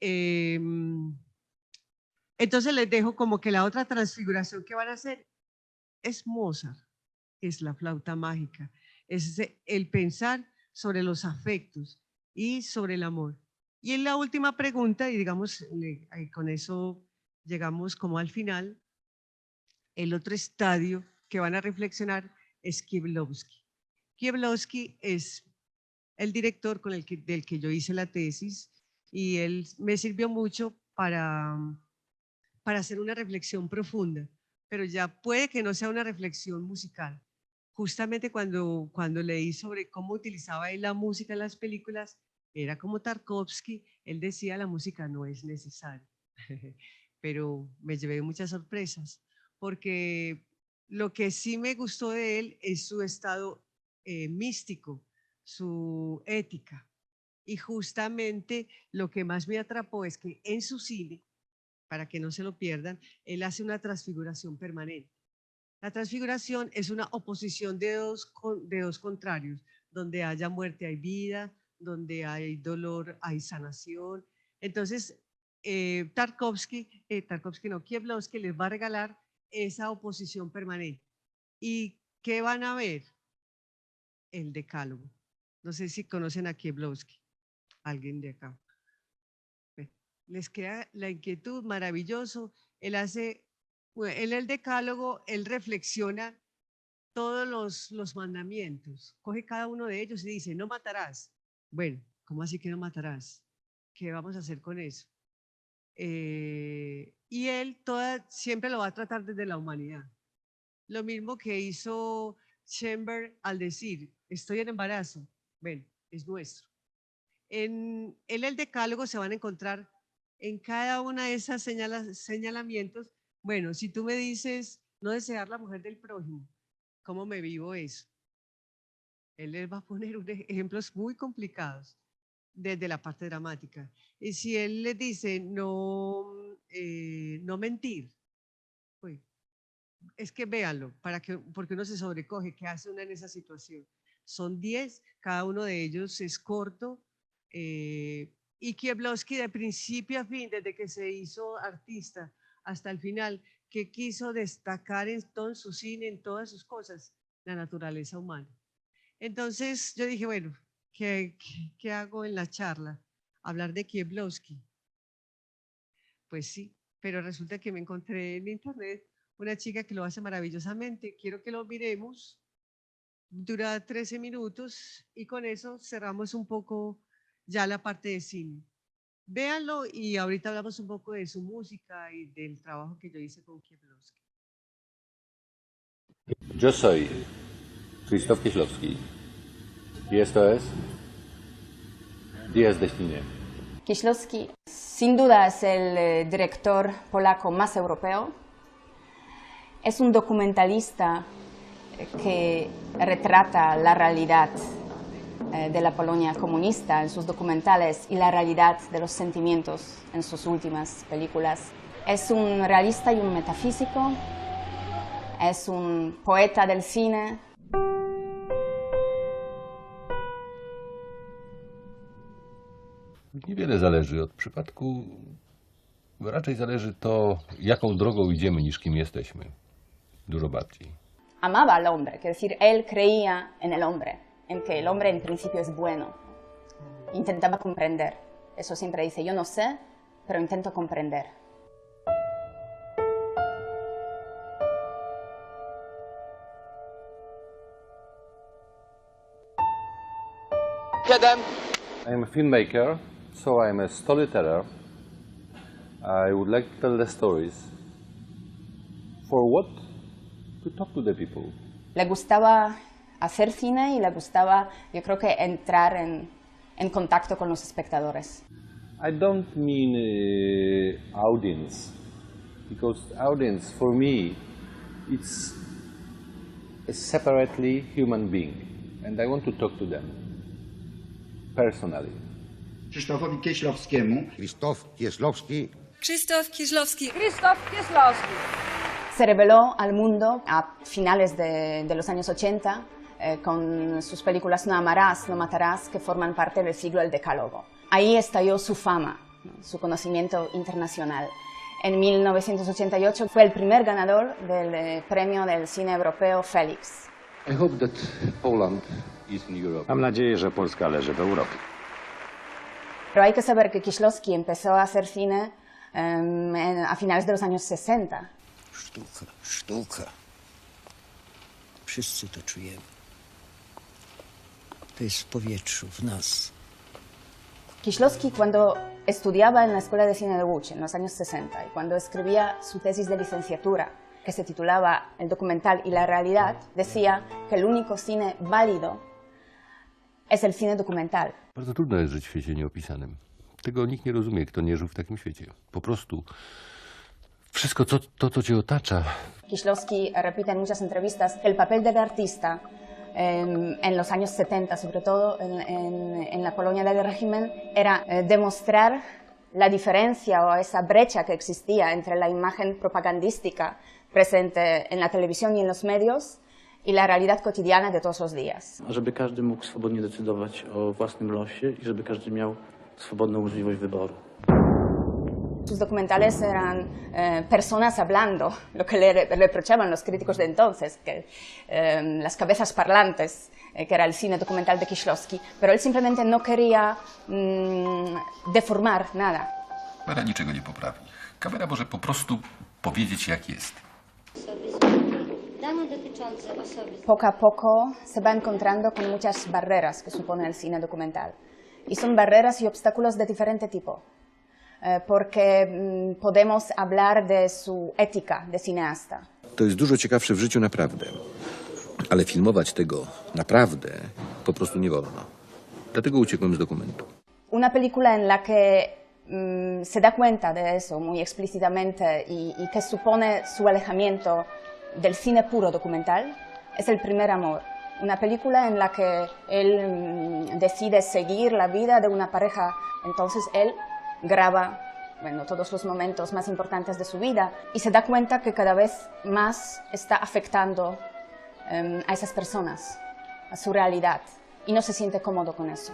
Entonces les dejo como que la otra transfiguración que van a hacer es Mozart, es la flauta mágica, es el pensar sobre los afectos y sobre el amor. Y en la última pregunta, y digamos, con eso llegamos como al final, el otro estadio que van a reflexionar es Kieślowski. Kieślowski es el director del que yo hice la tesis y él me sirvió mucho para hacer una reflexión profunda, pero ya puede que no sea una reflexión musical. Justamente cuando leí sobre cómo utilizaba él la música en las películas, era como Tarkovsky, él decía la música no es necesaria, pero me llevé muchas sorpresas, porque lo que sí me gustó de él es su estado místico, su ética. Y justamente lo que más me atrapó es que en su cine, para que no se lo pierdan, él hace una transfiguración permanente. La transfiguración es una oposición de dos contrarios, donde haya muerte hay vida, donde hay dolor hay sanación. Entonces, Kieślowski les va a regalar esa oposición permanente. ¿Y qué van a ver? El decálogo. No sé si conocen a Kieślowski, alguien de acá. Les queda la inquietud, maravilloso. Él el decálogo, él reflexiona todos los mandamientos, coge cada uno de ellos y dice, no matarás. Bueno, ¿cómo así que no matarás? ¿Qué vamos a hacer con eso? Y él siempre lo va a tratar desde la humanidad. Lo mismo que hizo Schoenberg al decir, estoy en embarazo. Bueno, es nuestro. En el decálogo se van a encontrar en cada una de esas señalamientos. Bueno, si tú me dices no desear la mujer del prójimo, ¿cómo me vivo eso? Él les va a poner ejemplos muy complicados. desde la parte dramática. Y si él les dice no, no mentir, uy, es que véanlo, porque uno se sobrecoge, ¿qué hace una en esa situación? Son 10, cada uno de ellos es corto, y Kieslowski de principio a fin, desde que se hizo artista hasta el final, que quiso destacar en todo su cine, en todas sus cosas, la naturaleza humana. Entonces yo dije, bueno, ¿qué hago en la charla? Hablar de Kieslowski. Pues sí, pero resulta que me encontré en internet una chica que lo hace maravillosamente. Quiero que lo miremos. Dura 13 minutos y con eso cerramos un poco ya la parte de cine. Véanlo y ahorita hablamos un poco de su música y del trabajo que yo hice con Kieslowski. Yo soy Krzysztof Kieślowski y esto es Días de Cine. Kieślowski sin duda es el director polaco más europeo. Es un documentalista que retrata la realidad de la Polonia comunista en sus documentales y la realidad de los sentimientos en sus últimas películas. Es un realista y un metafísico, es un poeta del cine. Niewiele zależy od przypadku, raczej zależy to, jaką drogą idziemy, niż kim jesteśmy. Dużo bardziej. Amaba al hombre, es decir, él creía en el hombre, en que el hombre en principio es bueno. Intentaba comprender. Eso siempre dice, yo no sé, pero intento comprender. I'm a filmmaker, so I'm a storyteller. I would like to tell the stories. For what? To talk to the people. Le gustaba hacer cine y le gustaba, yo creo que entrar en contacto con los espectadores. I don't mean audience, because audience for me it's a separately human being, and I want to talk to them personally. Krzysztofowi Kieślowskiemu. Krzysztof Kieślowski. Krzysztof Kieślowski. Krzysztof Kieślowski. Se reveló al mundo a finales de los años 80 con sus películas No amarás, no matarás, que forman parte del siglo del Decálogo. Ahí estalló su fama, ¿no? Su conocimiento internacional. En 1988 fue el primer ganador del premio del cine europeo Felix. I hope that Poland is in Europe. Mam nadzieję, że Polska leży w Europie. Pero hay que saber que Kieślowski empezó a hacer cine a finales de los años 60. Sztuka. Wszyscy to czujemy. To jest w powietrzu, w nas. Kieślowski, cuando estudiaba en la Escuela de Cine de Łódź en los años 60 y cuando escribía su tesis de licenciatura, que se titulaba El documental y la realidad, decía que el único cine válido es el cine documental. Bardzo trudno jest żyć w świecie nieopisanym. Tego nikt nie rozumie, kto nie żył w takim świecie. Po prostu wszystko to, co cię otacza. Kieślowski repite en muchas entrevistas que el papel del artista en los años 70, sobre todo en la Polonia del régimen, era demostrar la diferencia o esa brecha que existía entre la imagen propagandística presente en la televisión y en los medios y la realidad cotidiana de todos los días. Żeby każdy mógł swobodnie decydować o własnym losie i żeby każdy miał swobodną możliwość wyboru. Sus documentales eran personas hablando, lo que le reprochaban los críticos de entonces, que las cabezas parlantes, que era el cine documental de Kieślowski, pero él simplemente no quería deformar nada. Kamera niczego nie poprawi. Kamera może po prostu powiedzieć, jak jest. Poco a poco se va encontrando con muchas barreras que supone el cine documental. Y son barreras y obstáculos de diferente tipo. Porque podemos hablar de su ética de cineasta. To jest dużo ciekawsze w życiu naprawdę, ale filmować tego naprawdę po prostu nie wolno. Dlatego uciekłem z dokumentu. Una película en la que se da cuenta de eso muy explícitamente y que supone su alejamiento del cine puro documental es El primer amor, Una película en la que él decide seguir la vida de una pareja, entonces él graba todos los momentos más importantes de su vida y se da cuenta que cada vez más está afectando a esas personas, a su realidad, y no se siente cómodo con eso.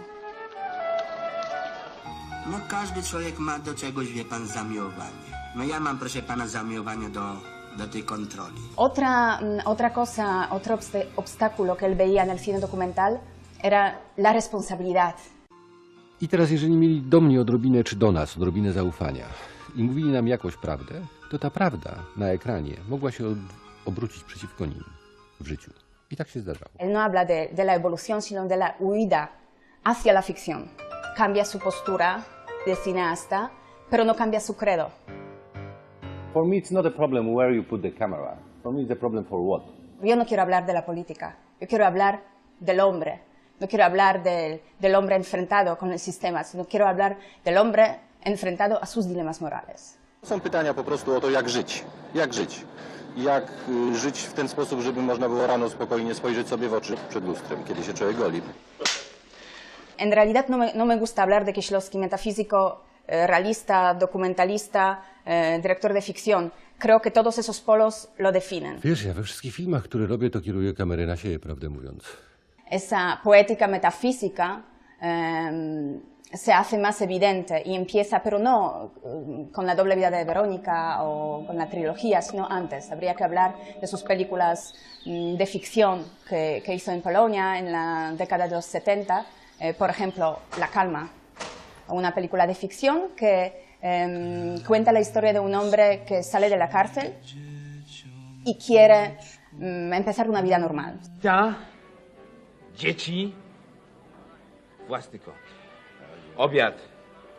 No każdy człowiek ma do czegoś, wie pan, zamiłowanie. No ja mam, proszę pana, zamiłowanie do tej kontroli. Otra cosa, otro obstáculo que él veía en el cine documental era la responsabilidad. I teraz, jeżeli mieli do mnie odrobinę, czy do nas odrobinę zaufania i mówili nam jakąś prawdę, to ta prawda na ekranie mogła się obrócić przeciwko nim w życiu. I tak się zdarzało. Él no habla de la evolución, sino de la huida hacia la ficción. Cambia su postura de cineasta, pero no cambia su credo. For me, it's not a problem where you put the camera. For me, it's a problem for what. Yo no quiero hablar de la política, yo quiero hablar del hombre. No quiero hablar del hombre enfrentado con el sistema, sino quiero hablar del hombre enfrentado a sus dilemas morales. Są pytania po prostu o to, jak żyć. Jak żyć. Jak żyć w ten sposób, żeby można było rano spokojnie spojrzeć sobie w oczy przed lustrem, kiedy się człowiek goli. En realidad no me gusta hablar de Kieślowski, metafísico, realista, documentalista, director de ficción. Creo que todos esos polos lo definen. Wiesz, ja we wszystkich filmach, które robię, to kieruję kamerę na siebie, prawdę mówiąc. Esa poética metafísica se hace más evidente y empieza, pero no con la doble vida de Verónica o con la trilogía, sino antes. Habría que hablar de sus películas de ficción que hizo en Polonia en la década de los 70. Por ejemplo, La Calma, una película de ficción que cuenta la historia de un hombre que sale de la cárcel y quiere empezar una vida normal. Dzieci, własny kąt.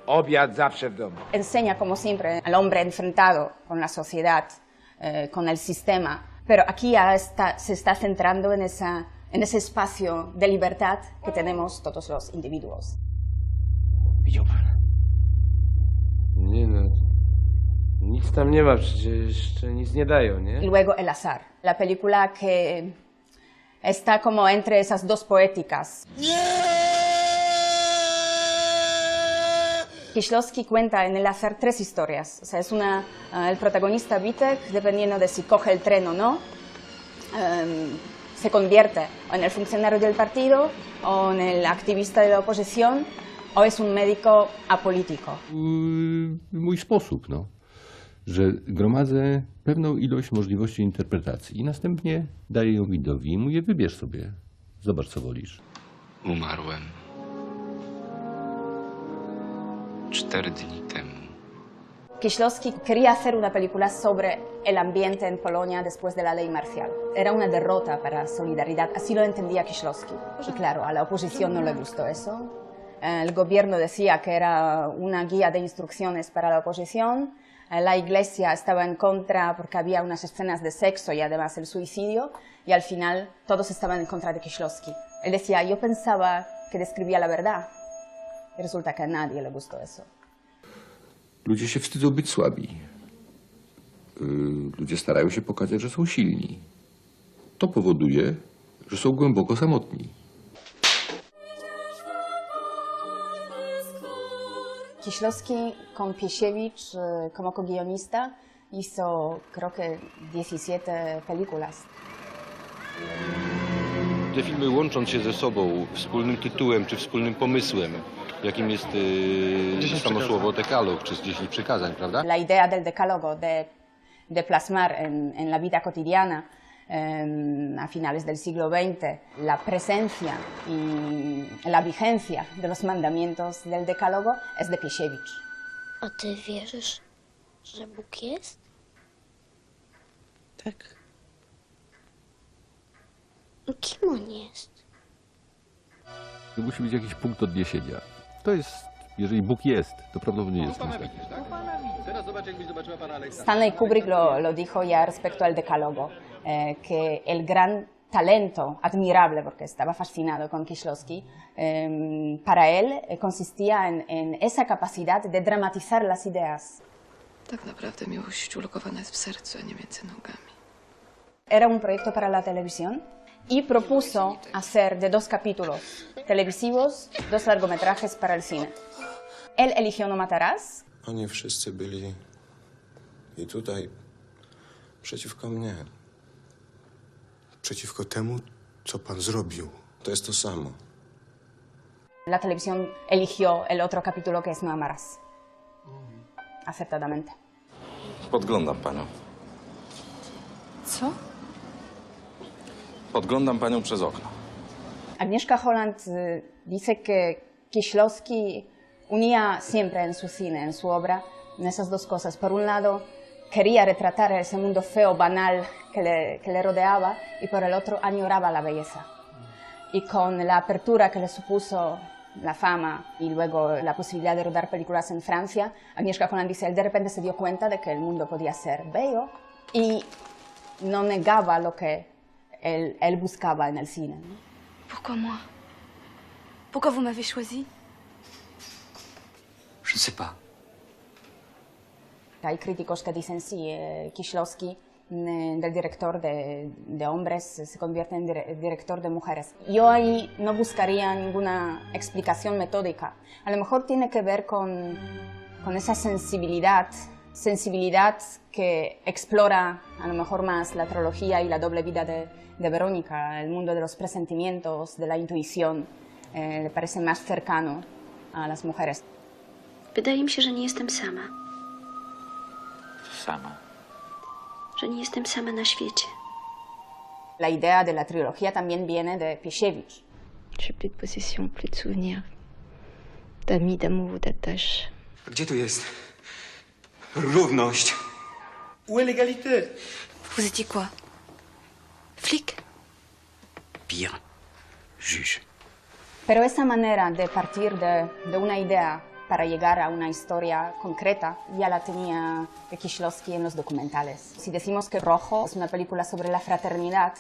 Obiad zawsze w domu. Enseña, como siempre, al hombre enfrentado con la sociedad, con el sistema, pero aquí ya se está centrando en ese espacio de libertad que tenemos todos los individuos. Widział pan? Nie no, nic tam nie ma, przecież jeszcze nic nie dają, nie? Y luego El Azar, la película que está como entre esas dos poéticas. Kieślowski cuenta en El Azar 3 historias. O sea, es el protagonista Vítek, dependiendo de si coge el tren o no, se convierte o en el funcionario del partido, o en el activista de la oposición, o es un médico apolítico. Mój sposób, że gromadzę pewną ilość możliwości interpretacji i następnie daję ją widowi i mówię, wybierz sobie, zobacz co wolisz. Umarłem 4 dni temu. Kieślowski quería hacer una película sobre el ambiente en Polonia después de la ley marcial. Era una derrota para Solidaridad, así lo entendía Kieślowski. Y claro, a la oposición no le gustó eso. El gobierno decía que era una guía de instrucciones para la oposición. La iglesia estaba en contra porque había unas escenas de sexo y además el suicidio. Y al final todos estaban en contra de Kieślowski. Él decía, yo pensaba que describía la verdad. I resulta que a nadie le gustó eso. Ludzie się wstydzą być słabi. Ludzie starają się pokazać, że są silni. To powoduje, że są głęboko samotni. Kieślowski con Piesiewicz como co-guionista hizo creo que 17 películas. Te filmy łącząc się ze sobą wspólnym tytułem czy wspólnym pomysłem, jakim jest samo słowo dekalog czy 10 przykazań, prawda? La idea del decálogo de plasmar en la vida cotidiana a finales del siglo XX la presencia y la vigencia de los mandamientos del decálogo es de Piesiewicz. A ty wierzysz, że Bóg jest? Tak. Kim on jest? To musi być jakiś punkt odniesienia. To jest, jeżeli Bóg jest, to prawdopodobnie jest kimś takim. Stanley Kubrick lo dijo ya respecto al decálogo, que el gran talento admirable, porque estaba fascinado con Kieślowski, para él consistía en esa capacidad de dramatizar las ideas. Tak naprawdę miłość ulokowana jest w sercu, a nie między nogami. Era un proyecto para la televisión y propuso hacer de 2 capítulos televisivos 2 largometrajes para el cine. Él eligió No matarás. Oni wszyscy byli i tutaj przeciwko mnie. Przeciwko temu, co pan zrobił. To jest to samo. La televisión eligió el otro capítulo, que es No amarás. Acertadamente. Podglądam panią. Co? Podglądam panią przez okno. Agnieszka Holland dice que Kieślowski unía siempre en su cine, en su obra, en esas 2 cosas. Por un lado, quería retratar ese mundo feo, banal que le rodeaba, y por el otro añoraba la belleza. Y con la apertura que le supuso la fama y luego la posibilidad de rodar películas en Francia, Agnieszka Holland dice, él de repente se dio cuenta de que el mundo podía ser bello y no negaba lo que él buscaba en el cine, ¿no? Pourquoi moi? Pourquoi vous m'avez choisi? Je ne sais pas. Hay críticos que dicen, sí, Kieślowski, del director de hombres, se convierte en director de mujeres. Yo ahí no buscaría ninguna explicación metódica. A lo mejor tiene que ver con esa sensibilidad que explora a lo mejor más la trilogía y la doble vida de Verónica, el mundo de los presentimientos, de la intuición, le parece más cercano a las mujeres. Wydaje mi się, że nie jestem sama. Sama. Że nie jestem sama na świecie. La idea de la trilogía también viene de Piesiewicz. J'ai plus de possession, plus de souvenirs, d'amis, d'amour, d'attache. Gdzie tu jest równość? Où est l'égalité? Vous étiez quoi? Flic? Bien, juge. Pero esa manera de partir de una idea para llegar a una historia concreta ya la tenía Kieślowski en los documentales. Si decimos que Rojo es una película sobre la fraternidad,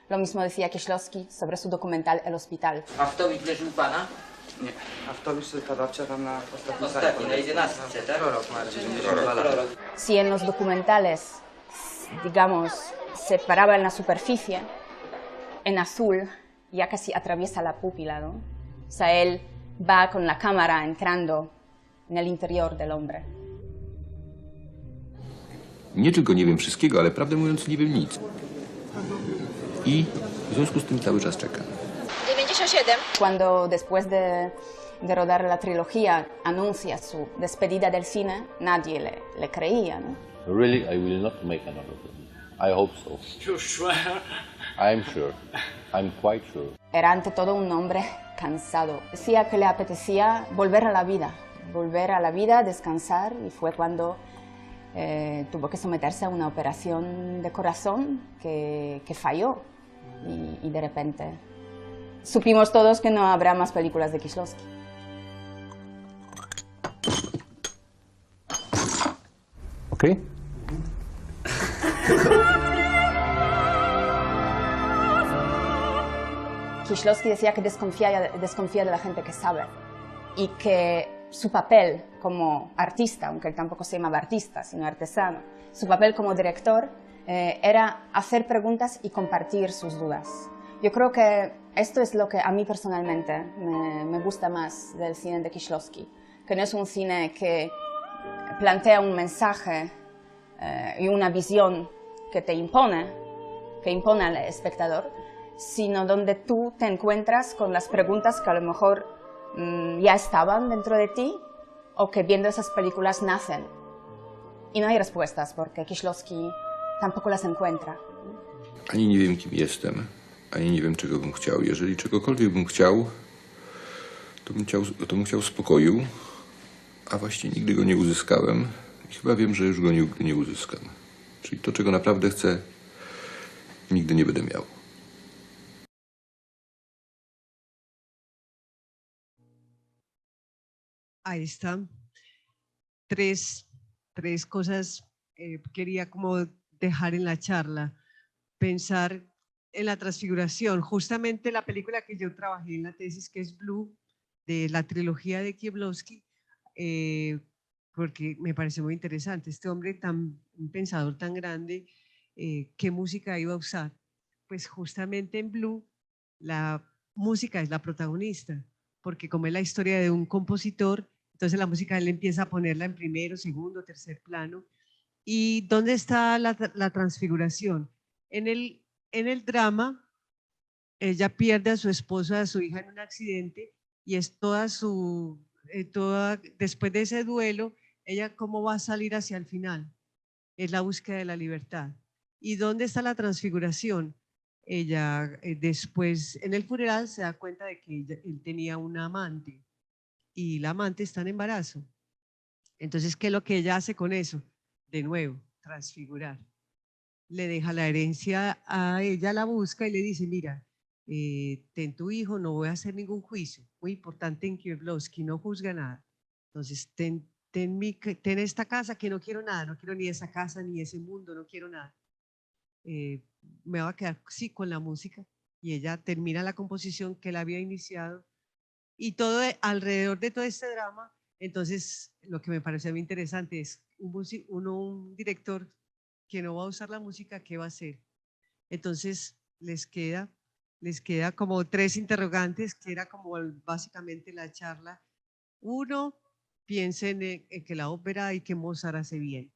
lo mismo decía Kieślowski sobre su documental El Hospital. Aftowicz leży u pana? Nie, Aftowicz tylko wczoraj na ostatnim Ostatni, na 11, tak? Prorok ma 92 lata. Si en los documentales, digamos, se paraba en la superficie, en azul, ya casi atraviesa la pupila, ¿no? O sea, él va con la cámara entrando en el interior del hombre. Nie tylko nie wiem wszystkiego, ale prawdę mówiąc nie wiem nic. I w związku z tym cały czas czekam. 97. Cuando después de rodar la trilogía anuncia su despedida del cine, nadie le creía, ¿no? Really, I will not make another film. I hope so. You swear? I'm sure. I'm quite sure. Era ante todo un hombre cansado. Decía que le apetecía volver a la vida, descansar, y fue cuando tuvo que someterse a una operación de corazón que falló. Y de repente supimos todos que no habrá más películas de Kieślowski. ¿Ok? Kieślowski decía que desconfía de la gente que sabe y que su papel como artista, aunque él tampoco se llamaba artista, sino artesano, su papel como director era hacer preguntas y compartir sus dudas. Yo creo que esto es lo que a mí personalmente me gusta más del cine de Kieślowski, que no es un cine que plantea un mensaje y una visión que te impone al espectador, sino donde tú te encuentras con las preguntas que a lo mejor ya estaban dentro de ti o que viendo esas películas nacen. I no hay respuestas, porque Kieślowski tampoco las encuentra. Ani nie wiem, kim jestem, ani nie wiem, czego bym chciał. Jeżeli czegokolwiek bym chciał, to bym chciał spokoju, a właściwie nigdy go nie uzyskałem i chyba wiem, że już go nigdy nie uzyskam. Czyli to, czego naprawdę chcę, nigdy nie będę miał. Ahí está. Tres cosas quería como dejar en la charla. Pensar en la transfiguración. Justamente la película que yo trabajé en la tesis, que es Blue, de la trilogía de Kieślowski, porque me pareció muy interesante. Este hombre, un pensador tan grande, ¿qué música iba a usar? pues justamente en Blue la música es la protagonista, porque como es la historia de un compositor, entonces la música él empieza a ponerla en primero, segundo, tercer plano. ¿Y dónde está la transfiguración? En el drama, ella pierde a su esposo, a su hija en un accidente y es después de ese duelo, ella cómo va a salir hacia el final. Es la búsqueda de la libertad. ¿Y dónde está la transfiguración? Ella después en el funeral se da cuenta de que él tenía una amante y la amante está en embarazo. Entonces, ¿qué es lo que ella hace con eso? De nuevo, transfigurar. Le deja la herencia a ella, la busca y le dice, mira, ten tu hijo, no voy a hacer ningún juicio. Muy importante en Kieślowski, no juzga nada. Entonces, ten esta casa que no quiero nada, no quiero ni esa casa ni ese mundo, no quiero nada. Me va a quedar sí con la música. Y ella termina la composición que él había iniciado y todo alrededor de todo este drama. Entonces lo que me parece muy interesante es un director que no va a usar la música, ¿qué va a hacer? Entonces les queda como 3 interrogantes que era como básicamente la charla. Uno, piensen en que la ópera y que Mozart hace bien,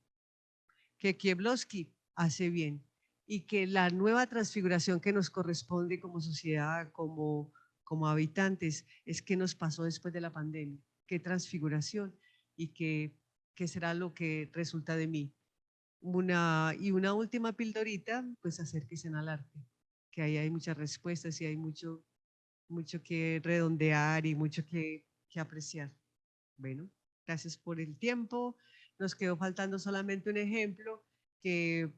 que Kieślowski hace bien y que la nueva transfiguración que nos corresponde como sociedad, como habitantes, es qué nos pasó después de la pandemia, qué transfiguración y qué será lo que resulta de mí. Una última pildorita, pues acérquense al arte, que ahí hay muchas respuestas y hay mucho que redondear y mucho que apreciar. Bueno, gracias por el tiempo. Nos quedó faltando solamente un ejemplo que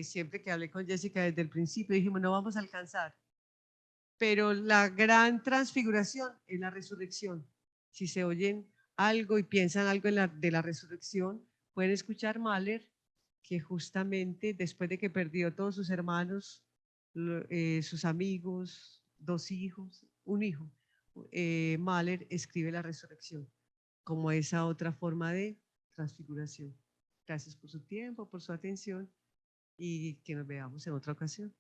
siempre que hablé con Jessica desde el principio dijimos no vamos a alcanzar. Pero la gran transfiguración es la resurrección. Si se oyen algo y piensan algo de la resurrección, pueden escuchar Mahler, que justamente después de que perdió todos sus hermanos, sus amigos, 2 hijos, un hijo, Mahler escribe la resurrección como esa otra forma de transfiguración. Gracias por su tiempo, por su atención y que nos veamos en otra ocasión.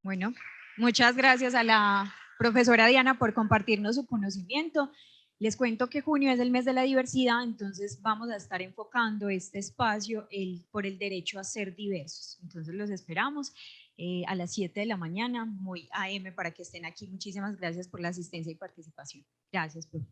Bueno, muchas gracias a la profesora Diana por compartirnos su conocimiento. Les cuento que junio es el mes de la diversidad, entonces vamos a estar enfocando este espacio por el derecho a ser diversos. Entonces los esperamos a las 7 de la mañana, muy AM para que estén aquí. Muchísimas gracias por la asistencia y participación. Gracias, profe.